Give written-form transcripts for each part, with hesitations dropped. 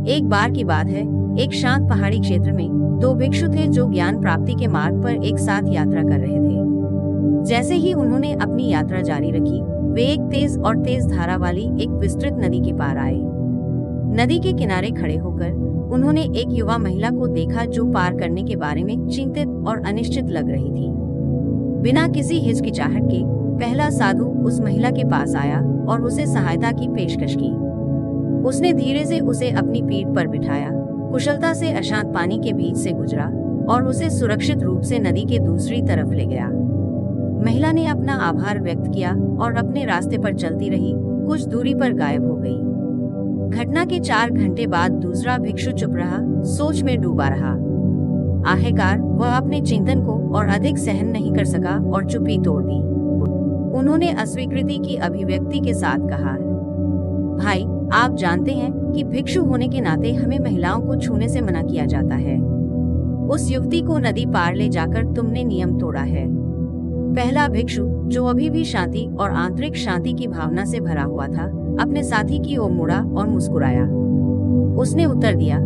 एक बार की बात है, एक शांत पहाड़ी क्षेत्र में दो भिक्षु थे जो ज्ञान प्राप्ति के मार्ग पर एक साथ यात्रा कर रहे थे। जैसे ही उन्होंने अपनी यात्रा जारी रखी, वे एक तेज धारा वाली एक विस्तृत नदी के पार आए। नदी के किनारे खड़े होकर उन्होंने एक युवा महिला को देखा जो पार करने के बारे में चिंतित और अनिश्चित लग रही थी। बिना किसी हिचकिचाहट के पहला साधु उस महिला के पास आया और उसे सहायता की पेशकश की। उसने धीरे से उसे अपनी पीठ पर बिठाया, कुशलता से अशांत पानी के बीच से गुजरा और उसे सुरक्षित रूप से नदी के दूसरी तरफ ले गया। महिला ने अपना आभार व्यक्त किया और अपने रास्ते पर चलती रही, कुछ दूरी पर गायब हो गई। घटना के 4 घंटे बाद दूसरा भिक्षु चुप रहा, सोच में डूबा रहा। आखिरकार वह अपने चिंतन को और अधिक सहन नहीं कर सका और चुप्पी तोड़ दी। उन्होंने अस्वीकृति की अभिव्यक्ति के साथ कहा, भाई, आप जानते हैं कि भिक्षु होने के नाते हमें महिलाओं को छूने से मना किया जाता है। उस युवती को नदी पार ले जाकर तुमने नियम तोड़ा है। पहला भिक्षु, जो अभी भी शांति और आंतरिक शांति की भावना से भरा हुआ था, अपने साथी की ओर मुड़ा और मुस्कुराया। उसने उत्तर दिया,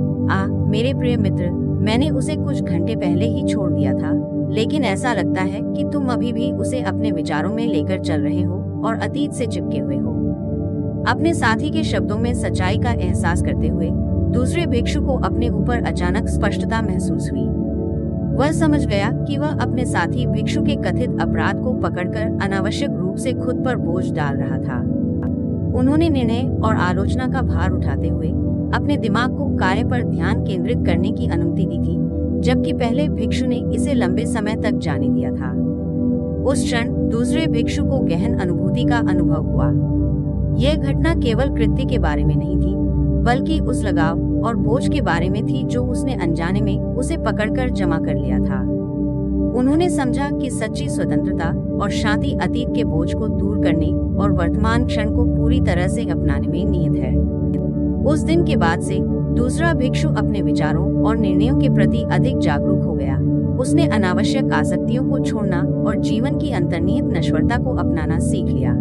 मेरे प्रिय मित्र, मैंने उसे कुछ घंटे पहले ही छोड़ दिया था, लेकिन ऐसा लगता है कि तुम अभी भी उसे अपने विचारों में लेकर चल रहे हो और अतीत से चिपके हुए हो। अपने साथी के शब्दों में सच्चाई का एहसास करते हुए दूसरे भिक्षु को अपने ऊपर अचानक स्पष्टता महसूस हुई। वह समझ गया कि वह अपने साथी भिक्षु के कथित अपराध को पकड़कर अनावश्यक रूप से खुद पर बोझ डाल रहा था। उन्होंने निर्णय और आलोचना का भार उठाते हुए अपने दिमाग को कार्य पर ध्यान केंद्रित करने की अनुमति दी थी, जबकि पहले भिक्षु ने इसे लंबे समय तक जाने दिया था। उस क्षण दूसरे भिक्षु को गहन अनुभूति का अनुभव हुआ। यह घटना केवल कृत्य के बारे में नहीं थी, बल्कि उस लगाव और बोझ के बारे में थी जो उसने अनजाने में उसे पकड़कर जमा कर लिया था। उन्होंने समझा कि सच्ची स्वतंत्रता और शांति अतीत के बोझ को दूर करने और वर्तमान क्षण को पूरी तरह से अपनाने में निहित है। उस दिन के बाद से दूसरा भिक्षु अपने विचारों और निर्णयों के प्रति अधिक जागरूक हो गया। उसने अनावश्यक आसक्तियों को छोड़ना और जीवन की अंतर्निहित नश्वरता को अपनाना सीख लिया।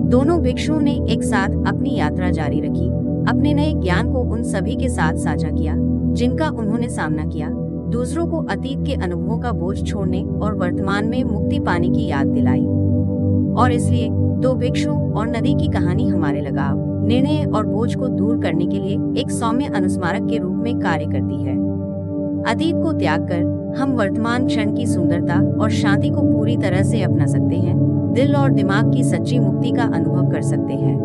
दोनों भिक्षुओं ने एक साथ अपनी यात्रा जारी रखी, अपने नए ज्ञान को उन सभी के साथ साझा किया जिनका उन्होंने सामना किया, दूसरों को अतीत के अनुभवों का बोझ छोड़ने और वर्तमान में मुक्ति पाने की याद दिलाई। और इसलिए दो भिक्षुओं और नदी की कहानी हमारे लगाव, निर्णय और बोझ को दूर करने के लिए एक सौम्य अनुस्मारक के रूप में कार्य करती है। अतीत को त्याग कर हम वर्तमान क्षण की सुंदरता और शांति को पूरी तरह से अपना सकते हैं, दिल और दिमाग की सच्ची मुक्ति का अनुभव कर सकते हैं।